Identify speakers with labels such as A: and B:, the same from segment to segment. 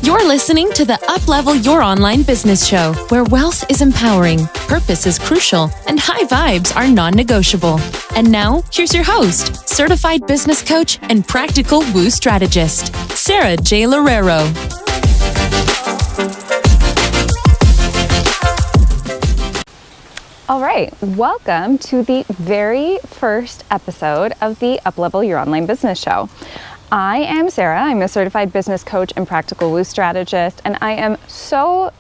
A: You're listening to the Uplevel Your Online Business Show, where wealth is empowering, purpose is crucial, and high vibes are non-negotiable. And now, here's your host, certified business coach and practical woo strategist, Sara J. Loureiro.
B: All right, welcome to the very first episode of the Uplevel Your Online Business Show. I am Sara. I'm a certified business coach and practical woo strategist, and I am so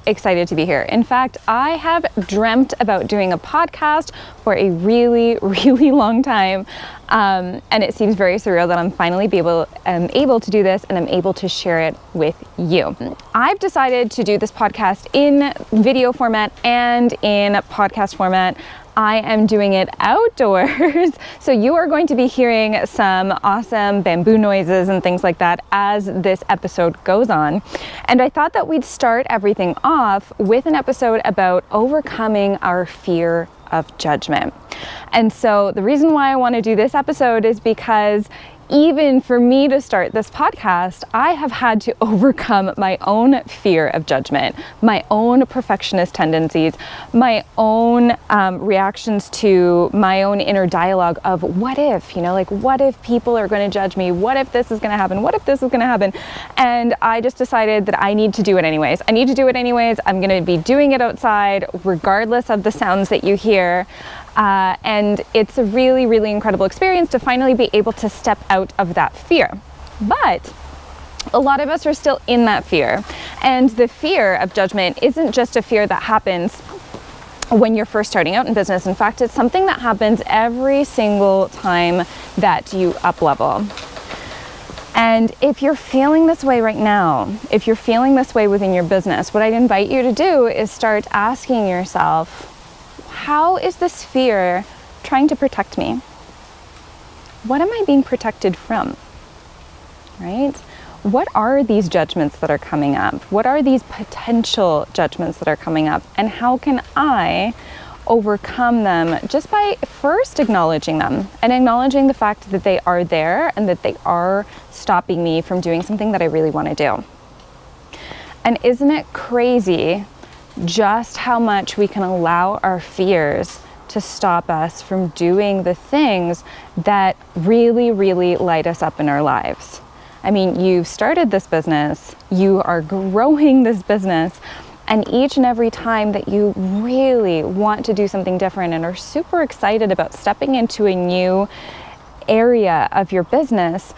B: excited to be here. In fact, I have dreamt about doing a podcast for a really long time, and it seems very surreal that I'm finally able to do this, and I'm able to share it with you. I've decided to do this podcast in video format and in podcast format. I am doing it outdoors, so you are going to be hearing some awesome bamboo noises and things like that as this episode goes on. And I thought that we'd start everything off with an episode about overcoming our fear of judgment. And so the reason why I want to do this episode is because even for me to start this podcast, I have had to overcome my own fear of judgment, my own perfectionist tendencies, my own reactions to my own inner dialogue of what if, what if people are going to judge me? What if this is going to happen? What if this is going to happen? And I just decided that I need to do it anyways. I'm going to be doing it outside regardless of the sounds that you hear. And it's a really incredible experience to finally be able to step out of that fear. But a lot of us are still in that fear. And the fear of judgment isn't just a fear that happens when you're first starting out in business. In fact, it's something that happens every single time that you up-level. And if you're feeling this way right now, if you're feeling this way within your business, what I'd invite you to do is start asking yourself, how is this fear trying to protect me? What am I being protected from? Right? What are these judgments that are coming up? What are these potential judgments that are coming up? And how can I overcome them just by first acknowledging them and acknowledging the fact that they are there and that they are stopping me from doing something that I really want to do? And isn't it crazy just how much we can allow our fears to stop us from doing the things that really light us up in our lives? I mean, you've started this business, you are growing this business, and each and every time that you really want to do something different and are super excited about stepping into a new area of your business,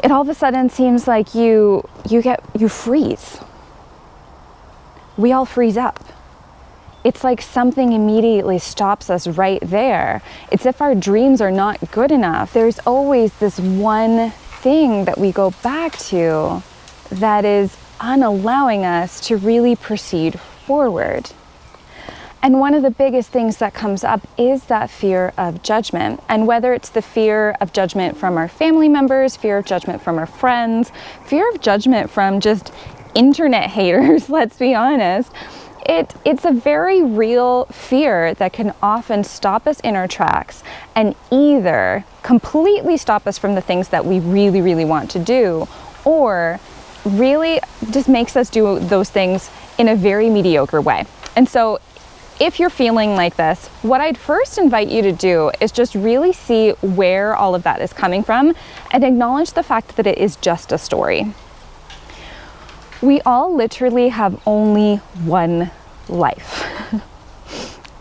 B: it all of a sudden seems like you freeze. We all freeze up. It's like something immediately stops us right there. It's if our dreams are not good enough. There's always this one thing that we go back to that is unallowing us to really proceed forward. And one of the biggest things that comes up is that fear of judgment. And whether it's the fear of judgment from our family members, fear of judgment from our friends, fear of judgment from just internet haters, let's be honest, it's a very real fear that can often stop us in our tracks and either completely stop us from the things that we really want to do, or really just makes us do those things in a very mediocre way. And so if you're feeling like this, what I'd first invite you to do is just really see where all of that is coming from and acknowledge the fact that it is just a story. We all literally have only one life.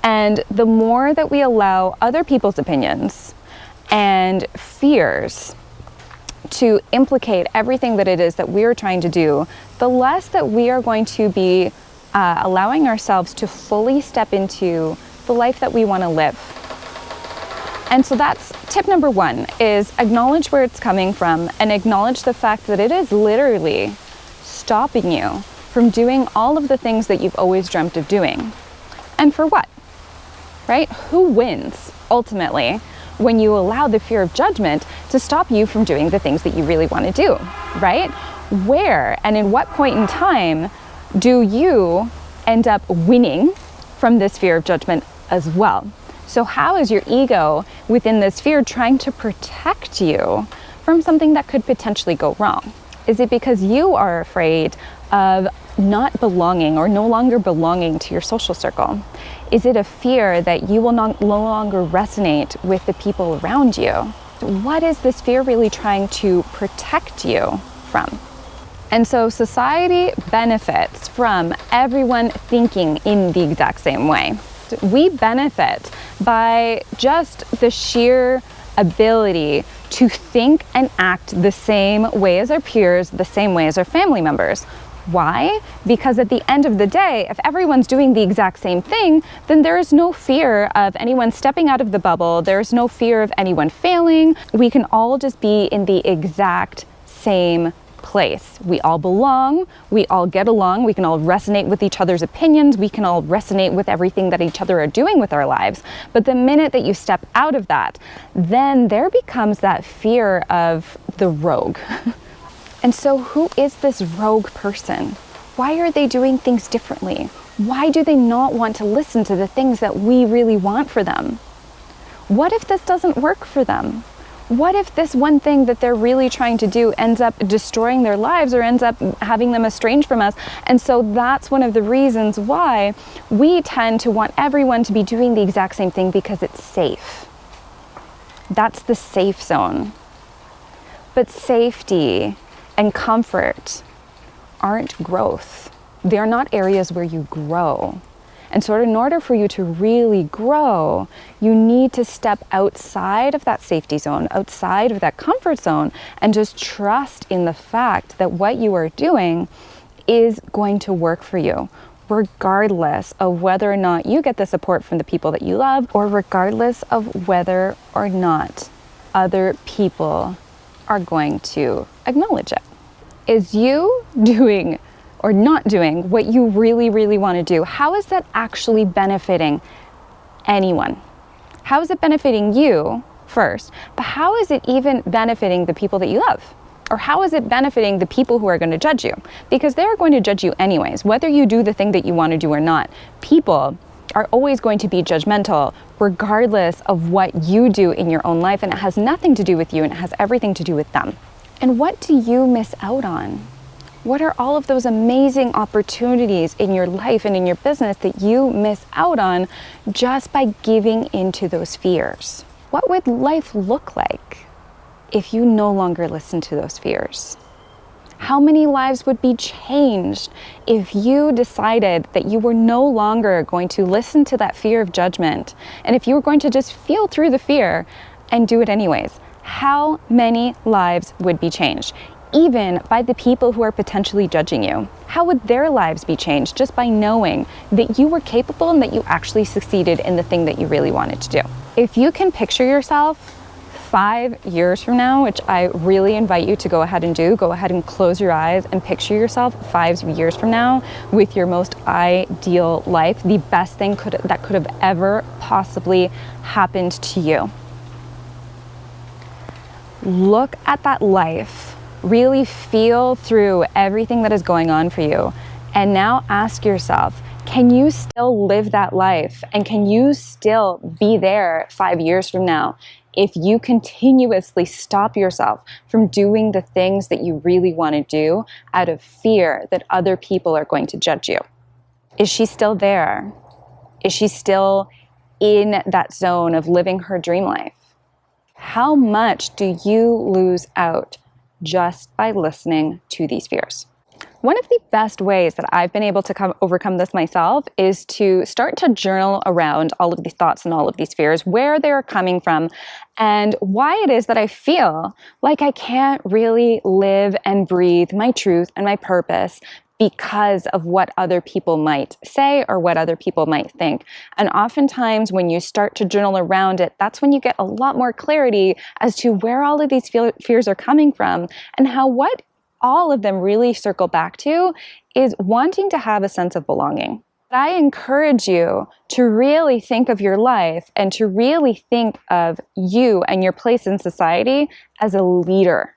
B: And the more that we allow other people's opinions and fears to implicate everything that it is that we're trying to do, the less that we are going to be allowing ourselves to fully step into the life that we want to live. And so that's tip number one, is acknowledge where it's coming from and acknowledge the fact that it is literally stopping you from doing all of the things that you've always dreamt of doing. And for what? Right? Who wins ultimately when you allow the fear of judgment to stop you from doing the things that you really want to do, right? Where and in what point in time do you end up winning from this fear of judgment as well? So how is your ego within this fear trying to protect you from something that could potentially go wrong? Is it because you are afraid of not belonging or no longer belonging to your social circle? Is it a fear that you will no longer resonate with the people around you? What is this fear really trying to protect you from? And so society benefits from everyone thinking in the exact same way. We benefit by just the sheer ability to think and act the same way as our peers, the same way as our family members. Why? Because at the end of the day, if everyone's doing the exact same thing, then there is no fear of anyone stepping out of the bubble. There's no fear of anyone failing. We can all just be in the exact same place. We all belong, we all get along, we can all resonate with each other's opinions, we can all resonate with everything that each other are doing with our lives. But the minute that you step out of that, then there becomes that fear of the rogue. And so who is this rogue person? Why are they doing things differently? Why do they not want to listen to the things that we really want for them? What if this doesn't work for them? What if this one thing that they're really trying to do ends up destroying their lives or ends up having them estranged from us? And so that's one of the reasons why we tend to want everyone to be doing the exact same thing, because it's safe. That's the safe zone. But safety and comfort aren't growth. They're not areas where you grow. And so in order for you to really grow, you need to step outside of that safety zone, outside of that comfort zone, and just trust in the fact that what you are doing is going to work for you, regardless of whether or not you get the support from the people that you love, or regardless of whether or not other people are going to acknowledge it. Is you doing or not doing what you really, really want to do? How is that actually benefiting anyone? How is it benefiting you first? But how is it even benefiting the people that you love? Or how is it benefiting the people who are going to judge you? Because they're going to judge you anyways, whether you do the thing that you want to do or not. People are always going to be judgmental regardless of what you do in your own life, and it has nothing to do with you and it has everything to do with them. And what do you miss out on? What are all of those amazing opportunities in your life and in your business that you miss out on just by giving into those fears? What would life look like if you no longer listen to those fears? How many lives would be changed if you decided that you were no longer going to listen to that fear of judgment, and if you were going to just feel through the fear and do it anyways? How many lives would be changed? Even by the people who are potentially judging you. How would their lives be changed just by knowing that you were capable and that you actually succeeded in the thing that you really wanted to do? If you can picture yourself 5 years from now, which I really invite you to go ahead and do, go ahead and close your eyes and picture yourself 5 years from now with your most ideal life, the best thing that could have ever possibly happened to you. Look at that life. Really feel through everything that is going on for you. And now ask yourself, can you still live that life? And can you still be there 5 years from now if you continuously stop yourself from doing the things that you really want to do out of fear that other people are going to judge you? Is she still there? Is she still in that zone of living her dream life? How much do you lose out just by listening to these fears? One of the best ways that I've been able to overcome this myself is to start to journal around all of these thoughts and all of these fears, where they're coming from, and why it is that I feel like I can't really live and breathe my truth and my purpose because of what other people might say or what other people might think. And oftentimes when you start to journal around it, that's when you get a lot more clarity as to where all of these fears are coming from, and how what all of them really circle back to is wanting to have a sense of belonging. I encourage you to really think of your life and to really think of you and your place in society as a leader.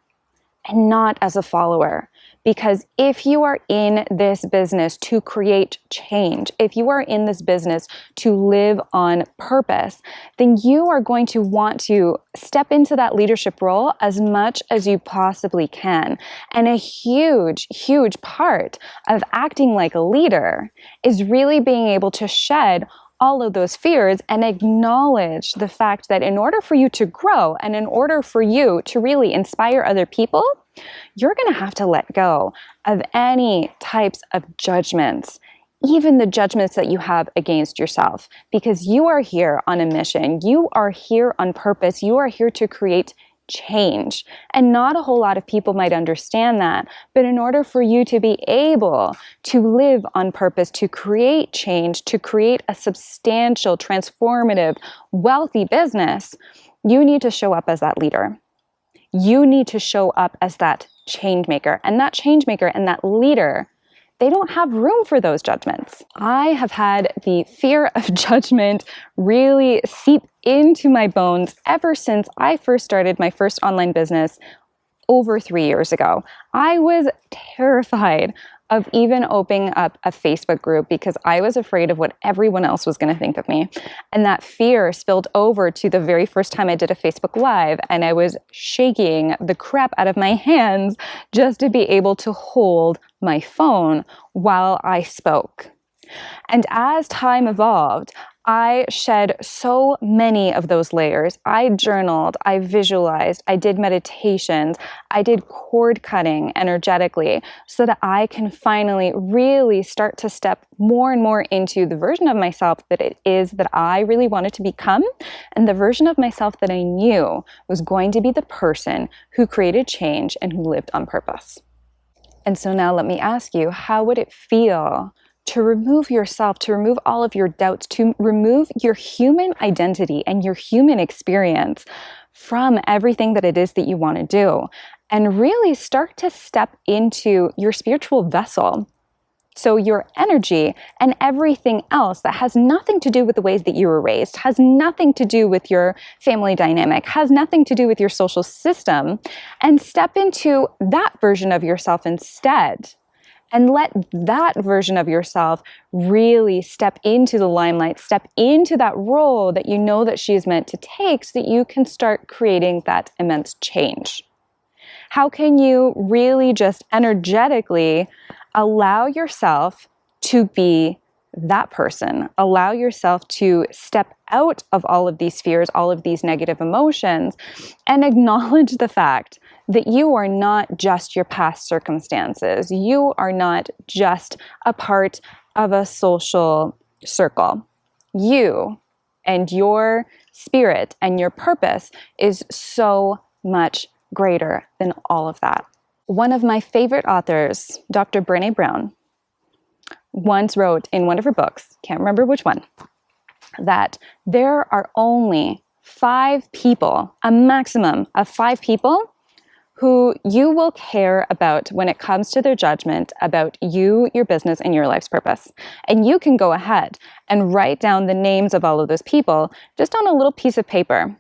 B: and not as a follower. Because if you are in this business to create change, if you are in this business to live on purpose, then you are going to want to step into that leadership role as much as you possibly can. And a huge, huge part of acting like a leader is really being able to shed all of those fears and acknowledge the fact that in order for you to grow and in order for you to really inspire other people, you're going to have to let go of any types of judgments, even the judgments that you have against yourself, because you are here on a mission. You are here on purpose. You are here to create change. And not a whole lot of people might understand that. But in order for you to be able to live on purpose, to create change, to create a substantial, transformative, wealthy business, you need to show up as that leader. You need to show up as that change maker. And that change maker and that leader, they don't have room for those judgments. I have had the fear of judgment really seep into my bones ever since I first started my first online business over 3 years ago. I was terrified of even opening up a Facebook group because I was afraid of what everyone else was going to think of me. And that fear spilled over to the very first time I did a Facebook Live, and I was shaking the crap out of my hands just to be able to hold my phone while I spoke. And as time evolved, I shed so many of those layers. I journaled, I visualized, I did meditations, I did cord cutting energetically so that I can finally really start to step more and more into the version of myself that it is that I really wanted to become, and the version of myself that I knew was going to be the person who created change and who lived on purpose. And so now let me ask you, how would it feel to remove yourself, to remove all of your doubts, to remove your human identity and your human experience from everything that it is that you want to do, and really start to step into your spiritual vessel? So your energy and everything else that has nothing to do with the ways that you were raised, has nothing to do with your family dynamic, has nothing to do with your social system, and step into that version of yourself instead. And let that version of yourself really step into the limelight, step into that role that you know that she is meant to take so that you can start creating that immense change. How can you really just energetically allow yourself to be that person? Allow yourself to step out of all of these fears, all of these negative emotions, and acknowledge the fact that you are not just your past circumstances. You are not just a part of a social circle. You and your spirit and your purpose is so much greater than all of that. One of my favorite authors, Dr. Brené Brown, once wrote in one of her books, can't remember which one, that there are only 5 people, a maximum of 5 people, who you will care about when it comes to their judgment about you, your business, and your life's purpose. And you can go ahead and write down the names of all of those people just on a little piece of paper.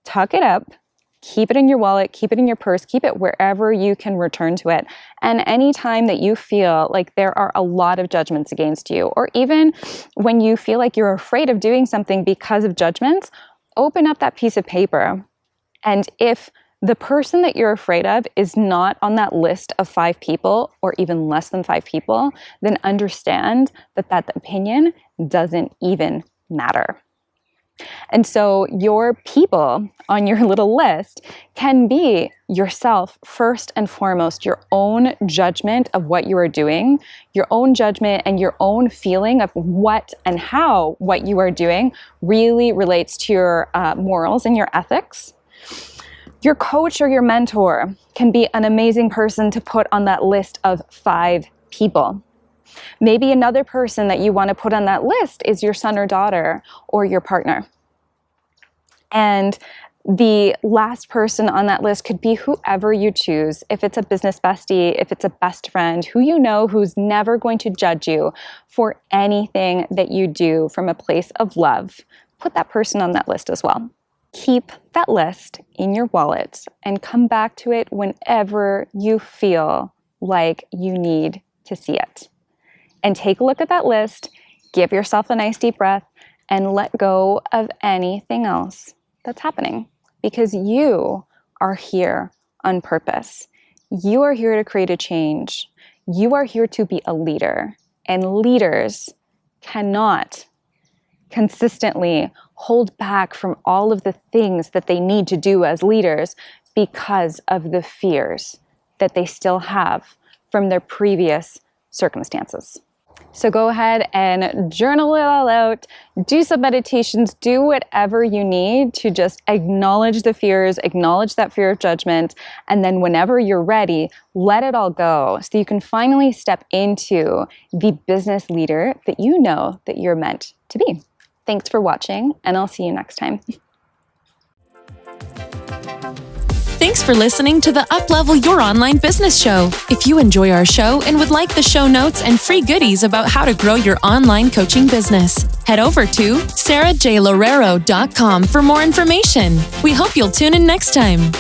B: Tuck it up, keep it in your wallet, keep it in your purse, keep it wherever you can return to it. And anytime that you feel like there are a lot of judgments against you, or even when you feel like you're afraid of doing something because of judgments, open up that piece of paper. And if the person that you're afraid of is not on that list of 5 people, or even less than 5 people, then understand that that opinion doesn't even matter. And so your people on your little list can be yourself first and foremost, your own judgment of what you are doing, your own judgment and your own feeling of what and how what you are doing really relates to your morals and your ethics. Your coach or your mentor can be an amazing person to put on that list of 5 people. Maybe another person that you want to put on that list is your son or daughter or your partner. And the last person on that list could be whoever you choose. If it's a business bestie, if it's a best friend, who you know who's never going to judge you for anything that you do from a place of love, put that person on that list as well. Keep that list in your wallet and come back to it whenever you feel like you need to see it. And take a look at that list, give yourself a nice deep breath, and let go of anything else that's happening. Because you are here on purpose. You are here to create a change. You are here to be a leader. And leaders cannot consistently hold back from all of the things that they need to do as leaders because of the fears that they still have from their previous circumstances. So go ahead and journal it all out, do some meditations, do whatever you need to just acknowledge the fears, acknowledge that fear of judgment, and then whenever you're ready, let it all go so you can finally step into the business leader that you know that you're meant to be. Thanks for watching, and I'll see you next time.
A: Thanks for listening to the Uplevel Your Online Business Show. If you enjoy our show and would like the show notes and free goodies about how to grow your online coaching business, head over to sarajlorero.com for more information. We hope you'll tune in next time.